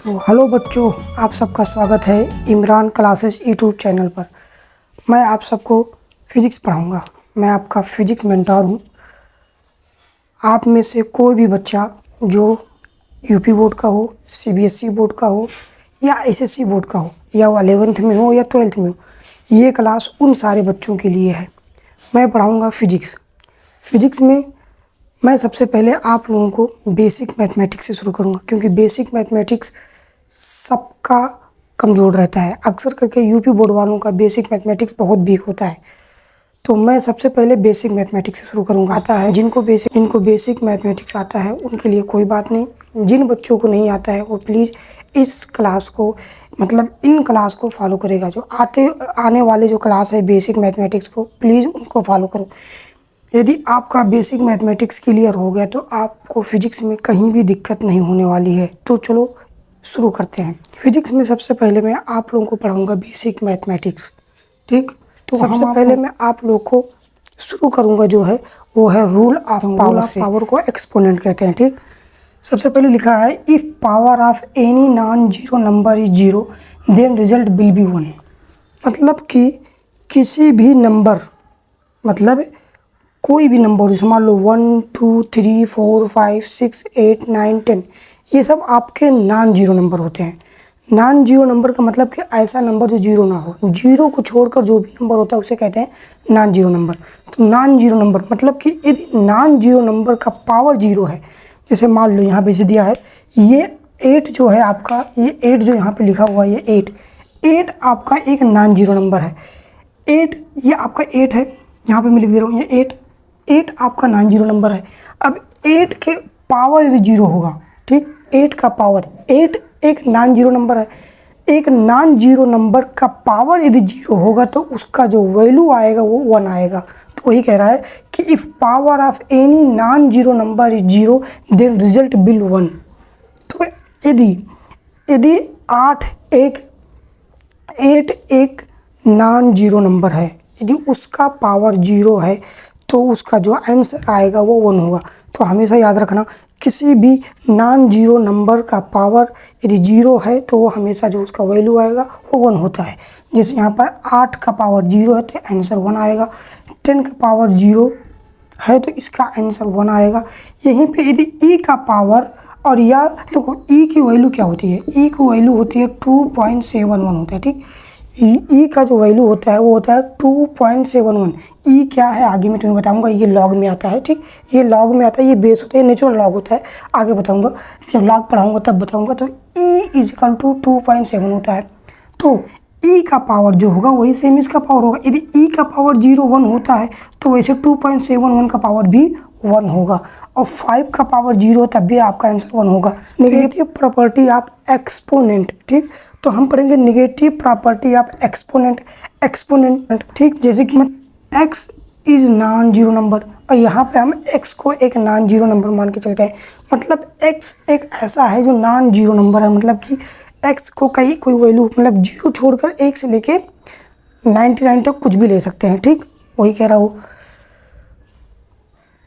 तो हेलो बच्चों, आप सबका स्वागत है इमरान क्लासेस यूट्यूब चैनल पर। मैं आप सबको फिज़िक्स पढ़ाऊंगा। मैं आपका फिज़िक्स मेंटर हूं। आप में से कोई भी बच्चा जो यूपी बोर्ड का हो, सीबीएसई बोर्ड का हो या एसएससी बोर्ड का हो, या वो 11th में हो या 12th में हो, ये क्लास उन सारे बच्चों के लिए है। मैं पढ़ाऊँगा फिज़िक्स। फिज़िक्स में मैं सबसे पहले आप लोगों को बेसिक मैथमेटिक्स से शुरू करूँगा, क्योंकि बेसिक मैथमेटिक्स सबका कमज़ोर रहता है। अक्सर करके यूपी बोर्ड वालों का बेसिक मैथमेटिक्स बहुत वीक होता है। तो मैं सबसे पहले बेसिक मैथमेटिक्स से शुरू करूँगा। आता है जिनको बेसिक मैथमेटिक्स आता है उनके लिए कोई बात नहीं। जिन बच्चों को नहीं आता है वो प्लीज़ इस क्लास को इन क्लास को फॉलो करेगा। जो आने वाले जो क्लास है बेसिक मैथमेटिक्स को, प्लीज़ उनको फॉलो करो। यदि आपका बेसिक मैथमेटिक्स क्लियर हो गया तो आपको फिज़िक्स में कहीं भी दिक्कत नहीं होने वाली है। तो चलो शुरू करते हैं। फिज़िक्स में सबसे पहले मैं आप लोगों को पढ़ाऊंगा बेसिक मैथमेटिक्स, ठीक। तो सबसे पहले मैं आप लोग को शुरू करूंगा जो है वो है रूल ऑफ पावर से। पावर को एक्सपोनेंट कहते हैं, ठीक। सबसे पहले लिखा है if power of any non zero number is zero then result will be 1। मतलब कि किसी भी नंबर, मतलब कोई भी नंबर, जैसे मान लो 1 2 3 4 5 6 8 9 10, ये सब आपके नॉन जीरो नंबर होते हैं। नॉन जीरो नंबर का मतलब कि ऐसा नंबर जो जीरो ना हो। जीरो को छोड़कर जो भी नंबर होता है उसे कहते हैं नॉन जीरो नंबर। तो नॉन जीरो नंबर मतलब कि यदि नॉन जीरो नंबर का पावर जीरो है, जैसे मान लो यहाँ पे इसे दिया है ये 8 जो है आपका, ये 8 जो यहाँ पे लिखा हुआ है, ये 8 आपका एक नॉन जीरो नंबर है। 8 ये आपका 8 है, यहाँ पे मैं लिख दे रहा हूँ ये 8 आपका नॉन जीरो नंबर है। अब 8 के पावर यदि जीरो होगा, ठीक, 8 का पावर, 8 एक नॉन जीरो नंबर है। एक नॉन जीरो नंबर का पावर यदि जीरो होगा तो उसका जो वैल्यू आएगा वो 1 आएगा। तो वही कह रहा है कि if power of any non zero number is zero then result will 1। तो यदि 8 एक नॉन जीरो नंबर है, यदि उसका पावर जीरो है तो उसका जो आंसर आएगा वो 1 होगा। तो हमेशा याद रखना, किसी भी नॉन जीरो नंबर का पावर यदि जीरो है तो वो हमेशा जो उसका वैल्यू आएगा वो 1 होता है। जैसे यहाँ पर 8 का पावर जीरो है तो आंसर 1 आएगा। 10 का पावर जीरो है तो इसका आंसर 1 आएगा। यहीं पे यदि ई का पावर, और या देखो ई की वैल्यू क्या होती है, ई की वैल्यू होती है 2.71 होता है, ठीक। ई का जो वैल्यू होता है वो होता है 2.71। ई क्या है आगे मैं तुम्हें बताऊंगा, ये लॉग में आता है, ठीक। ये लॉग में आता है, ये बेस होता है, नेचुरल लॉग होता है, आगे बताऊंगा, जब लॉग पढ़ाऊंगा तब बताऊंगा। तो ई इजिकल टू 2.7 होता है। तो ई का पावर जो होगा वही सेम इसका पावर होगा। यदि ई का पावर 1 होता है तो वैसे 2.71 का पावर भी 1 होगा, और 5 का पावर 0 तब भी आपका आंसर 1 होगा। नेगेटिव प्रॉपर्टी ऑफ एक्सपोनेंट, ठीक। तो हम पढ़ेंगे नेगेटिव प्रॉपर्टी ऑफ एक्सपोनेंट, ठीक। जैसे कि x is non zero number, और यहाँ पे हम x को एक नॉन जीरो नंबर मान के चलते हैं। मतलब x एक ऐसा है जो नॉन जीरो नंबर है, मतलब कि x को कोई वैल्यू, मतलब जीरो छोड़कर 1 से लेके 99 तक कुछ भी ले सकते हैं, ठीक। वही कह रहा हूँ।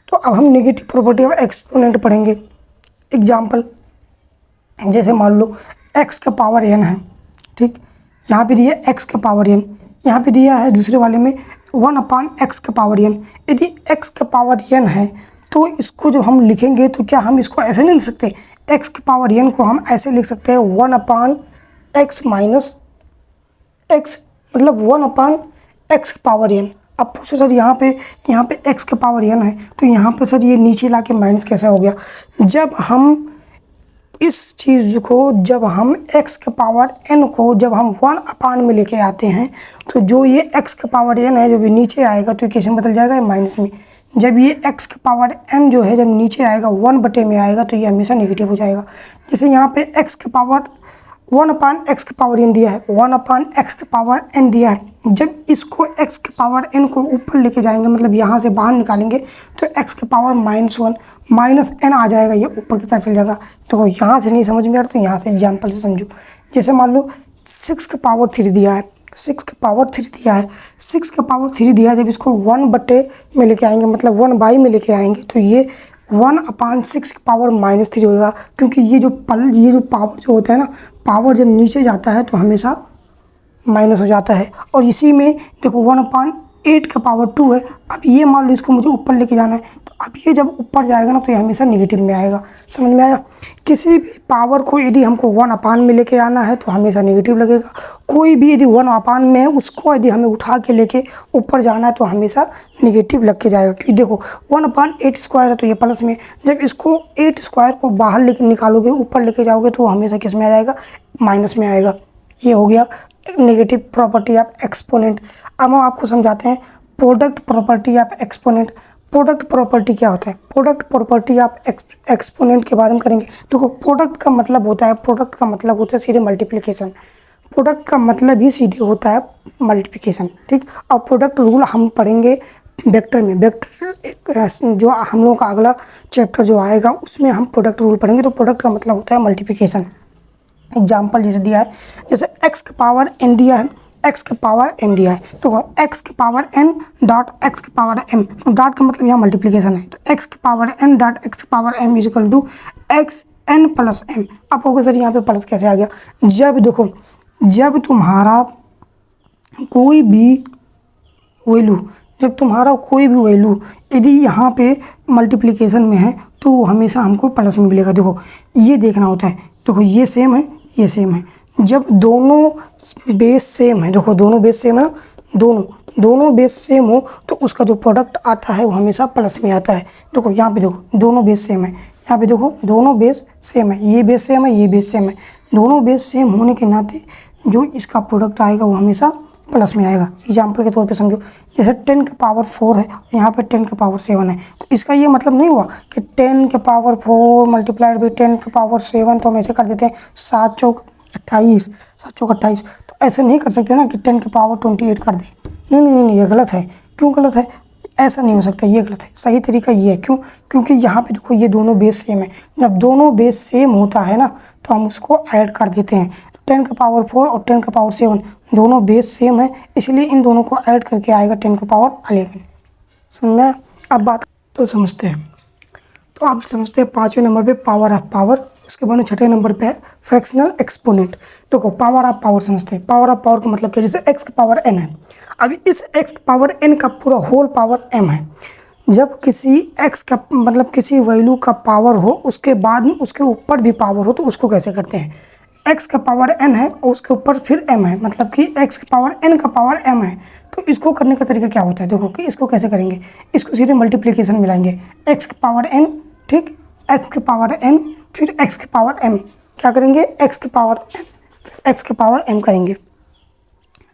तो अब हम नेगेटिव प्रॉपर्टी ऑफ एक्सपोनेंट पढ़ेंगे। एग्जाम्पल, जैसे मान लो x का पावर n है, ठीक। यहाँ पे दिया x का पावर n, यहाँ पे दिया है दूसरे वाले में 1/x का पावर n। यदि x का पावर n है तो इसको जब हम लिखेंगे तो क्या हम इसको ऐसे नहीं लिख सकते, x के पावर n को हम ऐसे लिख सकते हैं 1/x माइनस x, मतलब 1/x का पावर n। अब पूछो सर यहाँ पे x का पावर n है तो यहाँ पे सर ये नीचे ला के माइनस कैसे हो गया। जब हम इस चीज़ को, जब हम x का पावर n को जब हम 1/, में लेके आते हैं तो जो ये x का पावर n है जो भी नीचे आएगा तो इक्वेशन बदल जाएगा माइनस में। जब ये x का पावर n जो है जब नीचे आएगा 1/, में आएगा तो ये हमेशा नेगेटिव हो जाएगा। जैसे यहाँ पे x का पावर 1/x का पावर n दिया है, 1/x का पावर n दिया है। जब इसको x के पावर n को ऊपर लेके जाएंगे, मतलब यहाँ से बाहर निकालेंगे तो x के पावर -1 माइनस n आ जाएगा, ये ऊपर की तरफ चल जाएगा। तो यहाँ से नहीं समझ में आ रहा तो यहाँ से एग्जाम्पल से समझो। जैसे मान लो 6 का पावर 3 दिया है, 6 का पावर 3 दिया है, 6 का पावर 3 दिया है। जब इसको 1/, में लेके आएंगे, मतलब 1/, में लेके आएंगे तो ये 1/6 की पावर -3 होगा, क्योंकि ये जो पावर जो होता है ना, पावर जब नीचे जाता है तो हमेशा माइनस हो जाता है। और इसी में देखो 1/8 का पावर 2 है। अब ये मान लो इसको मुझे ऊपर लेके जाना है, तो अब ये जब ऊपर जाएगा ना तो ये हमेशा नेगेटिव में आएगा। समझ में आया? किसी भी पावर को यदि हमको 1/, में लेके आना है तो हमेशा नेगेटिव लगेगा। कोई भी यदि 1/, में है, उसको यदि हमें उठा के लेके ऊपर जाना है तो हमेशा नेगेटिव लग के जाएगा। क्योंकि देखो 1/8² है तो ये प्लस में, जब इसको 8² को बाहर लेके निकालोगे, ऊपर लेके जाओगे तो हमेशा किस में आ जाएगा? माइनस में आएगा। ये हो गया नेगेटिव प्रॉपर्टी ऑफ एक्सपोनेंट। अब हम आपको समझाते हैं product property of exponent. Product property क्या होता है? प्रोडक्ट प्रॉपर्टी ऑफ एक्सपोनेंट के बारे में करेंगे। देखो प्रोडक्ट का मतलब होता है सीधे मल्टीप्लिकेशन। प्रोडक्ट का मतलब ही सीधे होता है मल्टीप्लिकेशन, ठीक। और प्रोडक्ट रूल हम पढ़ेंगे वेक्टर में। वेक्टर जो हम लोगों का अगला चैप्टर जो आएगा उसमें हम प्रोडक्ट रूल पढ़ेंगे। तो प्रोडक्ट का मतलब होता है मल्टीप्लिकेशन। एग्जाम्पल जैसे दिया है, जैसे x का पावर n दिया है, x का पावर m दिया है, तो x का पावर n डॉट x का पावर m, तो डॉट का मतलब यहाँ मल्टीप्लिकेशन है। तो x का पावर n डॉट x का power m equal to x n plus m। अब होगा सर यहाँ पे प्लस कैसे आ गया? जब देखो, जब तुम्हारा कोई भी वैल्यू यदि यहाँ पे मल्टीप्लिकेशन में है तो हमेशा हमको प्लस में मिलेगा। देखो ये देखना होता है। देखो ये सेम है, ये सेम है। जब दोनों बेस सेम है, देखो दोनों बेस सेम है ना, दोनों बेस सेम हो तो उसका जो प्रोडक्ट आता है वो हमेशा प्लस में आता है। देखो यहाँ पे देखो दोनों बेस सेम है, यहाँ पे देखो दोनों बेस सेम है, ये बेस सेम है, ये बेस सेम है। दोनों बेस सेम होने के नाते जो इसका प्रोडक्ट आएगा वो हमेशा प्लस में आएगा। एग्जाम्पल के तौर पे समझो, जैसे 10 का पावर 4 है, यहाँ पे 10 का पावर 7 है, तो इसका ये मतलब नहीं हुआ कि 10 के पावर 4 मल्टीप्लाइड बाई 10 का पावर 7, तो हम ऐसे कर देते हैं 7 चौक 28। तो ऐसे नहीं कर सकते ना कि 10 के पावर 28 कर दें। नहीं, ये गलत है। क्यों गलत है? ऐसा नहीं हो सकता, ये गलत है। सही तरीका ये है। क्यों? क्योंकि यहाँ पे देखो ये दोनों बेस सेम है। जब दोनों बेस सेम होता है ना तो हम उसको ऐड कर देते हैं। 10 का पावर 4 और 10 का पावर 7 दोनों बेस सेम है, इसलिए इन दोनों को ऐड करके आएगा 10 का पावर 11। समझ में? अब बात तो समझते हैं। तो आप समझते हैं 5वें नंबर पे पावर ऑफ पावर, उसके बाद 6ठे नंबर पे है फ्रैक्शनल एक्सपोनेंट। देखो पावर ऑफ पावर समझते हैं। पावर ऑफ पावर का मतलब क्या? जैसे x का पावर n है, अभी इस x का पावर n का पूरा होल पावर m है। जब किसी x का मतलब किसी वैल्यू का पावर हो, उसके बाद में उसके ऊपर भी पावर हो, तो उसको कैसे करते हैं? x का पावर n है और उसके ऊपर फिर m है, मतलब कि x का पावर n का पावर m है। तो इसको करने का तरीका क्या होता है? देखो कि इसको कैसे करेंगे, इसको सीधे मल्टीप्लिकेशन मिलाएंगे। x का पावर n, ठीक, x के पावर n फिर x के पावर m, क्या करेंगे? x के पावर n फिर x के पावर m करेंगे,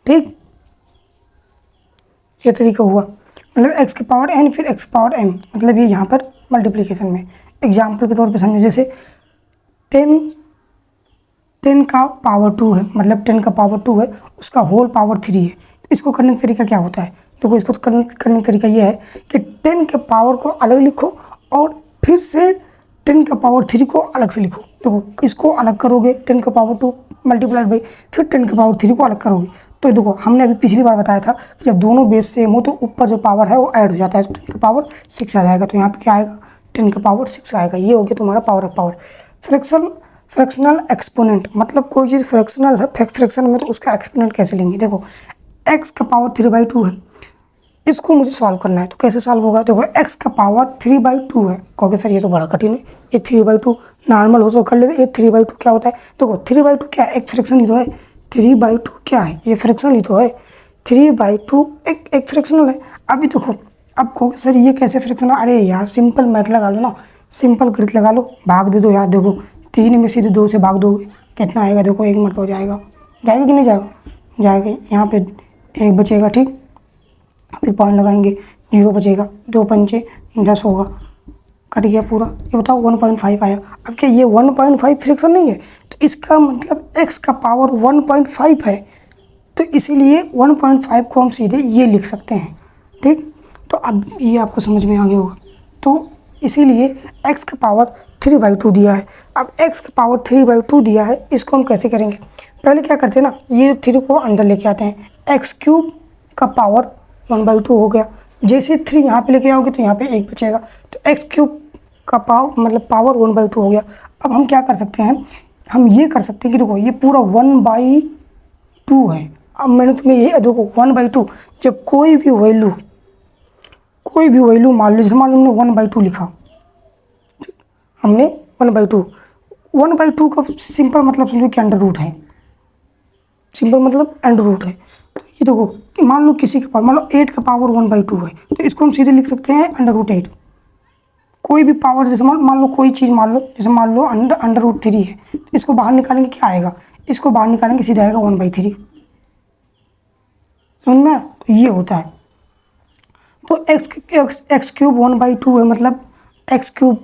ठीक। ये तरीका हुआ, मतलब x के पावर n फिर x के पावर m, मतलब ये यहाँ पर मल्टीप्लिकेशन में। एग्जाम्पल के तौर पे समझो, जैसे 10 का पावर 2 है, मतलब 10 का पावर 2 है, उसका होल पावर 3 है। तो इसको करने का तरीका क्या होता है? देखो इसको करने का तरीका ये है कि 10 के पावर को अलग लिखो और फिर से 10 का पावर 3 को अलग से लिखो। देखो इसको अलग करोगे 10 का पावर 2 मल्टीप्लाइड बाई फिर 10 का पावर 3 को अलग करोगे। तो देखो हमने अभी पिछली बार बताया था कि जब दोनों बेस सेम हो तो ऊपर जो पावर है वो ऐड हो जाता है, तो 10 का पावर 6 आ जाएगा। तो यहाँ पे क्या आएगा? 10 का पावर 6 आएगा। ये हो गया तुम्हारा power of power. Fractional exponent, मतलब कोई चीज़ फ्रैक्शनल है, फ्रैक्शन में, तो उसका एक्सपोनेंट कैसे लेंगे? देखो x का पावर 3/2 है, इसको मुझे सॉल्व करना है, तो कैसे सॉल्व होगा? देखो x का पावर 3/2 है। कहोगे सर ये तो बड़ा कठिन है, ये 3/2 नॉर्मल हो तो कर लेते। ये 3/2 क्या होता है? देखो 3/2 क्या है? एक फ्रैक्शन ही तो है। 3/2 क्या है? ये फ्रैक्शन ही तो है। 3/2 एक फ्रैक्शनल है। अभी देखो, अब कहोगे सर ये कैसे फ्रैक्शनल? अरे यार सिंपल मैथ लगा लो ना, सिंपल गणित लगा लो, भाग दे दो यार। देखो 3 में से 2 से भाग दोगे कितना आएगा? देखो 1 मरतबा जाएगा कि नहीं जाएगा? जाएगा। यहाँ पे 1 बचेगा, ठीक, फिर पॉइंट लगाएंगे, 0 बचेगा, 2 पंचे 10 होगा, कट गया पूरा। ये बताओ 1.5 आया। अब क्या ये 1.5 फ्रैक्शन नहीं है? तो इसका मतलब x का पावर 1.5 है, तो इसीलिए 1.5 को हम सीधे ये लिख सकते हैं, ठीक। तो अब ये आपको समझ में आ गया होगा। तो इसीलिए x का पावर 3/2 दिया है। अब x का पावर 3/2 दिया है, इसको हम कैसे करेंगे? पहले क्या करते हैं ना, ये 3 को अंदर लेके आते हैं, x³ का पावर 1/2 हो गया। जैसे 3 यहाँ पे लेके आओगे तो यहाँ पे 1 बचेगा, तो x³ का पावर 1/2 हो गया। अब हम क्या कर सकते हैं, हम ये कर सकते हैं कि देखो ये पूरा 1/2 है। अब मैंने तुम्हें ये देखो 1/2, जब कोई भी वैल्यू मान लो, जैसे मान लो हमने 1/2 लिखा, हमने 1/2 का सिंपल मतलब समझो कि अंडर रूट है, सिंपल मतलब अंडर रूट है। तो ये देखो कि मान लो किसी के पावर, मान लो 8 का पावर 1/2 है, तो इसको हम सीधे लिख सकते हैं अंडर रूट 8। कोई भी पावर, जैसे मान लो कोई चीज़ मान लो, जैसे मान लो अंडर रूट 3 है, तो इसको बाहर निकालेंगे क्या आएगा, इसको बाहर निकालेंगे सीधा आएगा 1/3। समझ में? तो ये होता है। तो एक्स क्यूब 1/2 है, मतलब एक्स क्यूब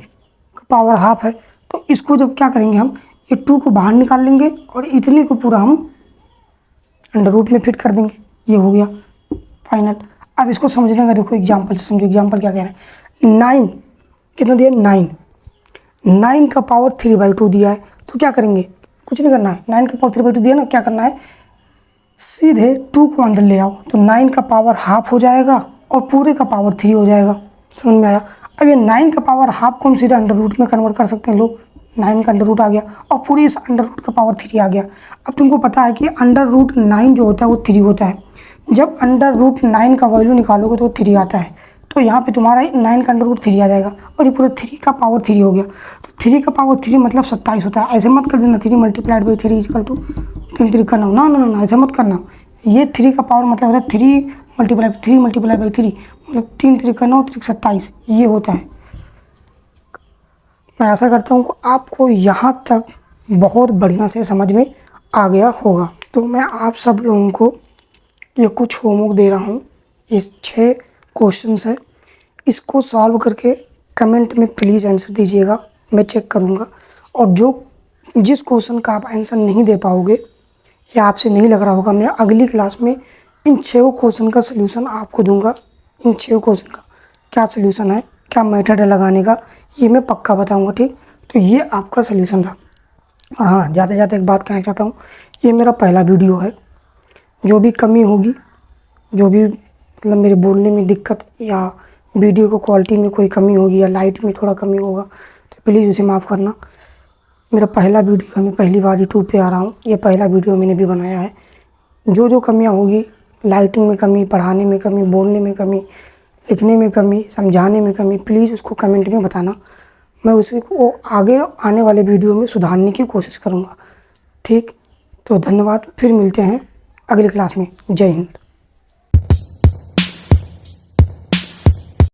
का पावर हाफ है। तो इसको जब क्या करेंगे हम, ये 2 को बाहर निकाल लेंगे और इतने को पूरा हम अंडर रूट में फिट कर देंगे। ये हो गया फाइनल। अब इसको समझने का देखो एग्जाम्पल से समझो। एग्जाम्पल क्या कह रहा है, 9 कितना दिया, 9 का पावर 3/2 दिया है। तो क्या करेंगे, कुछ नहीं करना है, 9 का पावर 3/2 दिया ना, क्या करना है, सीधे 2 को अंदर ले आओ, तो 9 का पावर हाफ हो जाएगा और पूरे का पावर 3 हो जाएगा। समझ में आया? अब ये 9 का पावर हाफ को हम सीधे अंडर रूट में कन्वर्ट कर सकते हैं। लो 9 का अंडर रूट आ गया और पूरी इस अंडर रूट का पावर 3 आ गया। अब तुमको पता है कि अंडर रूट 9 जो होता है वो 3 होता है। जब अंडर रूट 9 का वैल्यू निकालोगे तो 3 आता है। तो यहाँ पे तुम्हारा 9 का अंडर रूट 3 आ जाएगा और ये पूरा 3 का पावर 3 हो गया। तो 3 का पावर 3 मतलब 27 होता है। ऐसे मत कर देना 3 × 3 इक्वल टू 3 3 करना, ना ना ना, ऐसा मत करना। ये 3 का पावर मतलब होता है 3 × 3 मतलब 3 3 का 9 3 27, ये होता है। मैं आशा करता हूँ कि आपको यहाँ तक बहुत बढ़िया से समझ में आ गया होगा। तो मैं आप सब लोगों को ये कुछ होमवर्क दे रहा हूँ, इस 6 क्वेश्चंस है, इसको सॉल्व करके कमेंट में प्लीज़ आंसर दीजिएगा, मैं चेक करूँगा। और जिस क्वेश्चन का आप आंसर नहीं दे पाओगे या आपसे नहीं लग रहा होगा, मैं अगली क्लास में इन 6 क्वेश्चन का सलूशन आपको दूंगा। इन 6 क्वेश्चन का क्या सलूशन है, क्या मेथड है लगाने का, ये मैं पक्का बताऊंगा। ठीक, तो ये आपका सलूशन था। और हाँ, जाते जाते एक बात कहना चाहता हूँ, ये मेरा पहला वीडियो है। जो भी कमी होगी, जो भी मतलब मेरे बोलने में दिक्कत या वीडियो को क्वालिटी में कोई कमी होगी या लाइट में थोड़ा कमी होगा, तो प्लीज़ उसे माफ़ करना। मेरा पहला वीडियो है, मैं पहली बार यूट्यूब पे आ रहा हूँ, ये पहला वीडियो मैंने भी बनाया है। जो कमियाँ होगी, लाइटिंग में कमी, पढ़ाने में कमी, बोलने में कमी, लिखने में कमी, समझाने में कमी, प्लीज़ उसको कमेंट में बताना। मैं उसी को आगे आने वाले वीडियो में सुधारने की कोशिश करूँगा। ठीक, तो धन्यवाद, फिर मिलते हैं अगली क्लास में। जय हिंद।